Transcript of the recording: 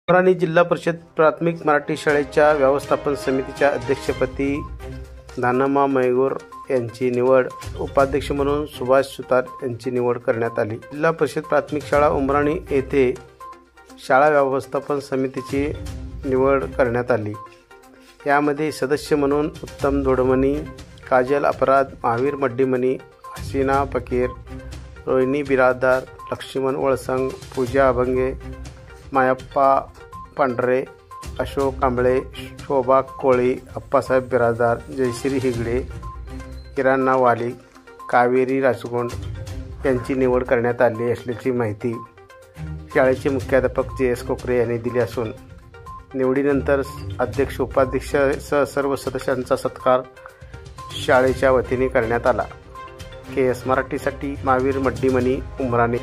उमराणी जिल्हा परिषद प्राथमिक मराठी शाळेच्या व्यवस्थापन समितीच्या अध्यक्षपदी दानम्मा मैगूर यांची निवड, उपाध्यक्ष म्हणून सुभाष सुतार यांची निवड करण्यात आली। जिल्हा परिषद प्राथमिक शाळा उमराणी येथे शाळा व्यवस्थापन समितीची निवड करण्यात आली। यामध्ये सदस्य म्हणून उत्तम दोडमनी, काजल अपराध, महावीर मड्डीमनी, हसीना फकीर, रोहिणी बिरादार, लक्ष्मण वळसंग, पूजा अभंगे, मायप्पा पांढरे, अशोक कांबळे, शोभा कोळी, अप्पासाहेब बिरादार, जयश्री हिगडे, किराणा वाली, कावेरी राजगोंड यांची निवड करण्यात आली असल्याची माहिती शाळेचे मुख्याध्यापक JS कोकरे यांनी दिली असून निवडीनंतर अध्यक्ष उपाध्यक्षासह सर्व सदस्यांचा सत्कार शाळेच्या वतीने करण्यात आला। KS मराठीसाठी महावीर मड्डीमनी, उमराणी।